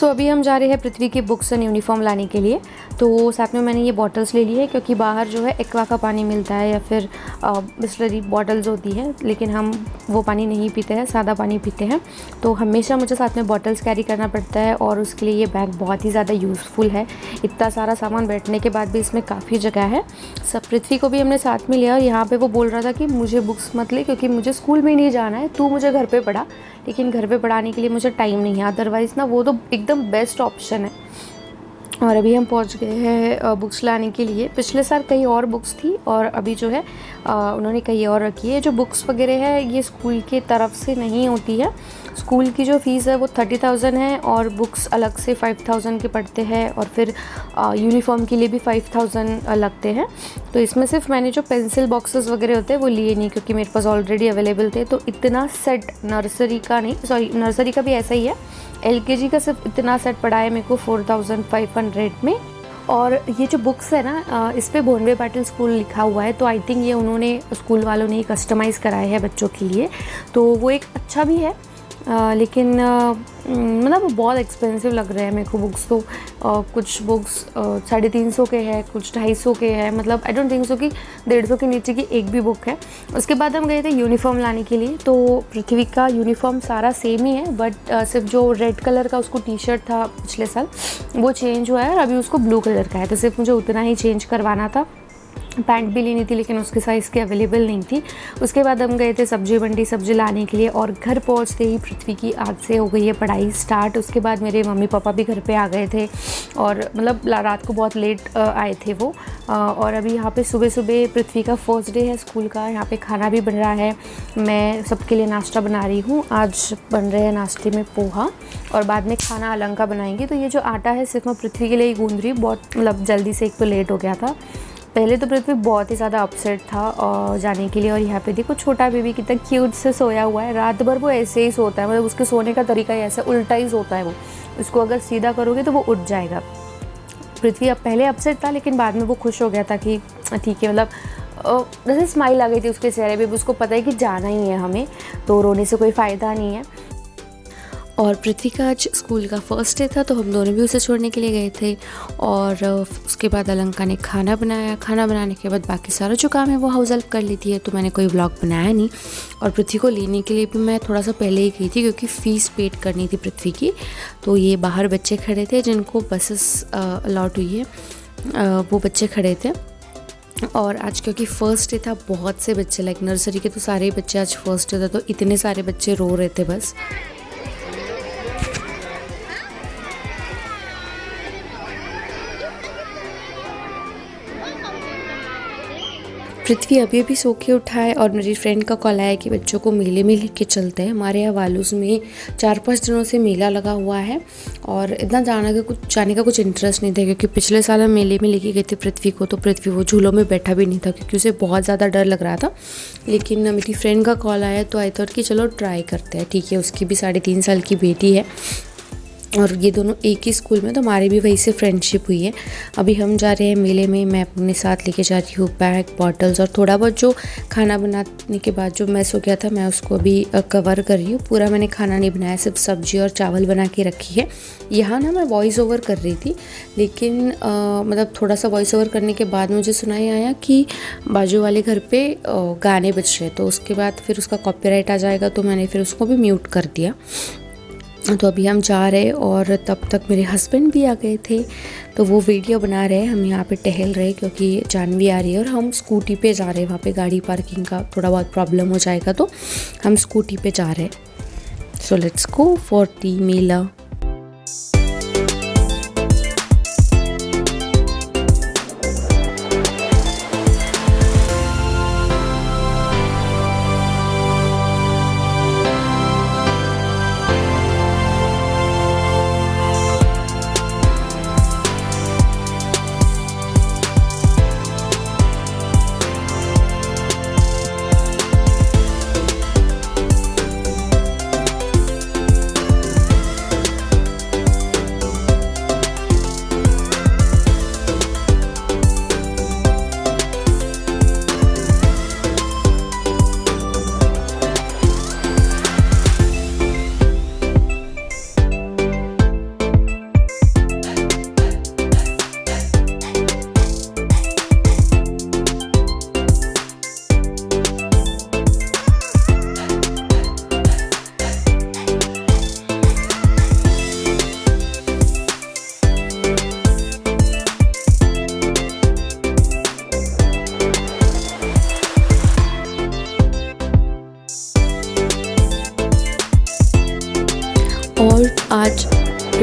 सो अभी हम जा रहे हैं पृथ्वी की बुक्स एंड यूनिफॉर्म लाने के लिए। तो साथ में मैंने ये बॉटल्स ले ली है क्योंकि बाहर जो है एक्वा का पानी मिलता है या फिर बिस्लरी बॉटल्स होती है, लेकिन हम वो पानी नहीं पीते हैं, सादा पानी पीते हैं। तो हमेशा मुझे साथ में बॉटल्स कैरी करना पड़ता है और उसके लिए ये बैग बहुत ही ज़्यादा यूज़फुल है। इतना सारा सामान बैठने के बाद भी इसमें काफ़ी जगह है। सब पृथ्वी को भी हमने साथ में लिया और यहाँ पर वो बोल रहा था कि मुझे बुक्स मत ले क्योंकि मुझे स्कूल में नहीं जाना है, तू मुझे घर पर पढ़ा। लेकिन घर पे पढ़ाने के लिए मुझे टाइम नहीं है, अदरवाइज़ ना वो तो एकदम बेस्ट ऑप्शन है। और अभी हम पहुंच गए हैं बुक्स लाने के लिए। पिछले साल कई और बुक्स थी और अभी जो है उन्होंने कई और रखी है। जो बुक्स वगैरह है ये स्कूल की तरफ से नहीं होती है। स्कूल की जो फ़ीस है वो 30,000 है और बुक्स अलग से 5,000 के पड़ते हैं और फिर यूनिफॉर्म के लिए भी 5,000 लगते हैं। तो इसमें सिर्फ मैंने जो पेंसिल बॉक्सेस वगैरह होते हैं वो लिए नहीं क्योंकि मेरे पास ऑलरेडी अवेलेबल थे। तो इतना सेट नर्सरी का नहीं, सॉरी नर्सरी का भी ऐसा ही है, LKG का सिर्फ इतना सेट पड़ा है मेरे को 4,500 में। और ये जो बुक्स है ना इस पर बॉम्बे पाटिल स्कूल लिखा हुआ है, तो आई थिंक ये उन्होंने स्कूल वालों ने कस्टमाइज़ कराए हैं बच्चों के लिए, तो वो एक अच्छा भी है। लेकिन मतलब बहुत एक्सपेंसिव लग रहे हैं मेरे को बुक्स। तो कुछ बुक्स 350 के हैं, कुछ 250 के हैं, मतलब आई डोंट थिंक सो कि 150 के नीचे की एक भी बुक है। उसके बाद हम गए थे यूनिफॉर्म लाने के लिए। तो पृथ्वी का यूनिफॉर्म सारा सेम ही है, बट सिर्फ जो रेड कलर का उसको टी-शर्ट था पिछले साल वो चेंज हुआ है और अभी उसको ब्लू कलर का है, तो सिर्फ मुझे उतना ही चेंज करवाना था। पैंट भी लेनी थी लेकिन उसके साइज़ की अवेलेबल नहीं थी। उसके बाद हम गए थे सब्जी मंडी सब्जी लाने के लिए और घर पहुंचते ही पृथ्वी की आज से हो गई है पढ़ाई स्टार्ट। उसके बाद मेरे मम्मी पापा भी घर पे आ गए थे और मतलब रात को बहुत लेट आए थे वो। और अभी यहाँ पे सुबह सुबह पृथ्वी का फर्स्ट डे है स्कूल का। यहाँ पे खाना भी बन रहा है, मैं सबके लिए नाश्ता बना रही हूँ। आज बन रहे हैं नाश्ते में पोहा और बाद में खाना अलंका बनाएंगी। तो ये जो आटा है सिर्फ मैं पृथ्वी के लिए ही गूंद रही हूँ, बहुत मतलब जल्दी से, एक तो लेट हो गया था। पहले तो पृथ्वी बहुत ही ज़्यादा अपसेट था और जाने के लिए। और यहाँ पे देखो छोटा बेबी कितना क्यूट से सोया हुआ है। रात भर वो ऐसे ही सोता है, मतलब उसके सोने का तरीका ही ऐसा उल्टा ही सोता है वो। उसको अगर सीधा करोगे तो वो उठ जाएगा। पृथ्वी अब पहले अपसेट था लेकिन बाद में वो खुश हो गया था कि ठीक है, मतलब जैसे स्माइल आ गई थी उसके चेहरे पे, उसको पता है कि जाना ही है हमें, तो रोने से कोई फ़ायदा नहीं है। और पृथ्वी का आज स्कूल का फर्स्ट डे था तो हम दोनों भी उसे छोड़ने के लिए गए थे। और उसके बाद अलंका ने खाना बनाया। खाना बनाने के बाद बाकी सारा जो काम है वो हाउस हेल्प कर लेती है, तो मैंने कोई व्लॉग बनाया नहीं। और पृथ्वी को लेने के लिए भी मैं थोड़ा सा पहले ही गई थी क्योंकि फ़ीस पेड करनी थी पृथ्वी की। तो ये बाहर बच्चे खड़े थे जिनको बसेस अलॉट हुई है, वो बच्चे खड़े थे। और आज क्योंकि फ़र्स्ट डे था, बहुत से बच्चे, लाइक नर्सरी के तो सारे बच्चे आज फर्स्ट डे था, तो इतने सारे बच्चे रो रहे थे बस। पृथ्वी अभी अभी सो के उठा है और मेरी फ्रेंड का कॉल आया कि बच्चों को मेले में लेके चलते हैं। हमारे यहाँ वालूस में 4-5 दिनों से मेला लगा हुआ है और इतना जाने का कुछ इंटरेस्ट नहीं था क्योंकि पिछले साल हम मेले में लेके गए थे पृथ्वी को, तो पृथ्वी वो झूलों में बैठा भी नहीं था क्योंकि उसे बहुत ज़्यादा डर लग रहा था। लेकिन मेरी फ्रेंड का कॉल आया तो आई थॉट कि चलो ट्राई करते हैं। ठीक है, उसकी भी 3.5 साल की बेटी है और ये दोनों एक ही स्कूल में, तो हमारी भी वहीं से फ्रेंडशिप हुई है। अभी हम जा रहे हैं मेले में। मैं अपने साथ लेके जा रही हूँ बैग, बॉटल्स और थोड़ा बहुत जो खाना बनाने के बाद जो मैस हो गया था मैं उसको भी कवर कर रही हूँ। पूरा मैंने खाना नहीं बनाया, सिर्फ सब्जी और चावल बना के रखी है। यहाँ ना मैं वॉइस ओवर कर रही थी लेकिन मतलब थोड़ा सा वॉइस ओवर करने के बाद मुझे सुनाई आया कि बाजू वाले घर पर गाने बज रहे, तो उसके बाद फिर उसका कॉपीराइट आ जाएगा, तो मैंने फिर उसको भी म्यूट कर दिया। तो अभी हम जा रहे और तब तक मेरे हस्बैंड भी आ गए थे, तो वो वीडियो बना रहे हैं। हम यहाँ पे टहल रहे क्योंकि जानवी आ रही है और हम स्कूटी पे जा रहे हैं। वहाँ पे गाड़ी पार्किंग का थोड़ा बहुत प्रॉब्लम हो जाएगा तो हम स्कूटी पे जा रहे हैं। So let's go for the mela.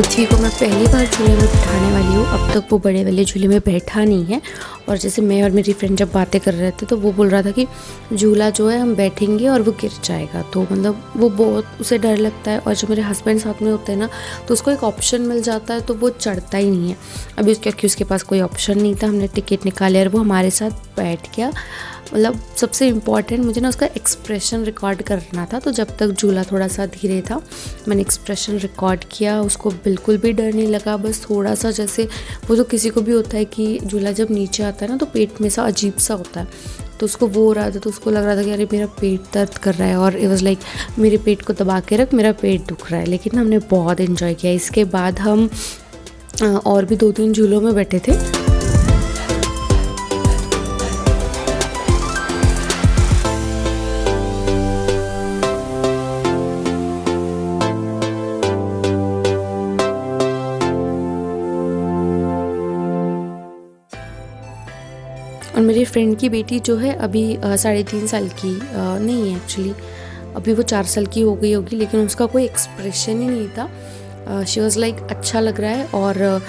पृथ्वी को मैं पहली बार झूले में बिठाने वाली हूँ। अब तक वो बड़े वाले झूले में बैठा नहीं है। और जैसे मैं और मेरी फ्रेंड जब बातें कर रहे थे तो वो बोल रहा था कि झूला जो है हम बैठेंगे और वो गिर जाएगा, तो मतलब वो बहुत उसे डर लगता है। और जब मेरे हस्बैंड साथ में होते हैं ना तो उसको एक ऑप्शन मिल जाता है तो वो चढ़ता ही नहीं है। अभी क्योंकि उसके पास कोई ऑप्शन नहीं था, हमने टिकट निकाले और वो हमारे साथ बैठ गया। मतलब सबसे इम्पॉर्टेंट मुझे ना उसका एक्सप्रेशन रिकॉर्ड करना था, तो जब तक झूला थोड़ा सा धीरे था मैंने एक्सप्रेशन रिकॉर्ड किया। उसको बिल्कुल भी डर नहीं लगा, बस थोड़ा सा जैसे वो तो किसी को भी होता है कि झूला जब नीचे आता है ना तो पेट में सा अजीब सा होता है, तो उसको वो हो रहा था, तो उसको लग रहा था कि अरे मेरा पेट दर्द कर रहा है। और इट वाज लाइक मेरे पेट को दबा के रख, मेरा पेट दुख रहा है। लेकिन हमने बहुत इन्जॉय किया। इसके बाद हम और भी 2-3 झूलों में बैठे थे। और मेरी फ्रेंड की बेटी जो है अभी 3.5 साल की नहीं है, एक्चुअली अभी वो 4 साल की हो गई होगी, लेकिन उसका कोई एक्सप्रेशन ही नहीं था। शी वॉज लाइक अच्छा लग रहा है और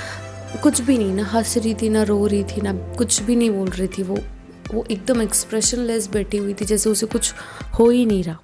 कुछ भी नहीं, ना हंस रही थी, ना रो रही थी, ना कुछ भी नहीं बोल रही थी। वो एकदम एक्सप्रेशनलेस बैठी हुई थी, जैसे उसे कुछ हो ही नहीं रहा।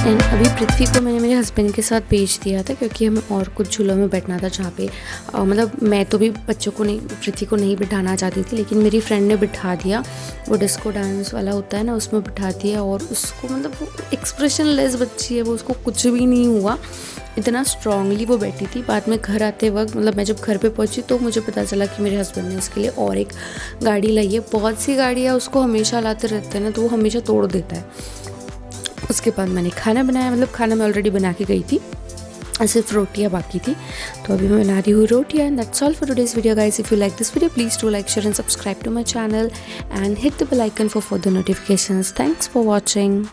एंड अभी पृथ्वी को मैंने मेरे हस्बैंड के साथ भेज दिया था क्योंकि हमें और कुछ झूलों में बैठना था जहाँ पे मतलब मैं तो भी बच्चों को नहीं, पृथ्वी को नहीं बिठाना चाहती थी, लेकिन मेरी फ्रेंड ने बिठा दिया। वो डिस्को डांस वाला होता है ना, उसमें बिठा दिया और उसको मतलब वो एक्सप्रेशनलेस बच्ची है, वो उसको कुछ भी नहीं हुआ, इतना स्ट्रांगली वो बैठी थी। बाद में घर आते वक्त मतलब मैं जब घर पे पहुंची तो मुझे पता चला कि मेरे हस्बैंड ने उसके लिए और एक गाड़ी लाई है। बहुत सी गाड़ियाँ उसको हमेशा लाते रहते हैं ना, तो वो हमेशा तोड़ देता है। उसके बाद मैंने खाना बनाया, मतलब खाना मैं ऑलरेडी बना के गई थी, सिर्फ रोटियाँ बाकी थी, तो अभी मैं बना रही हूँ रोटियाँ। And that's all for today's video guys. If you like this video please do like, share and subscribe to my channel and hit the bell icon for further notifications. Thanks for watching.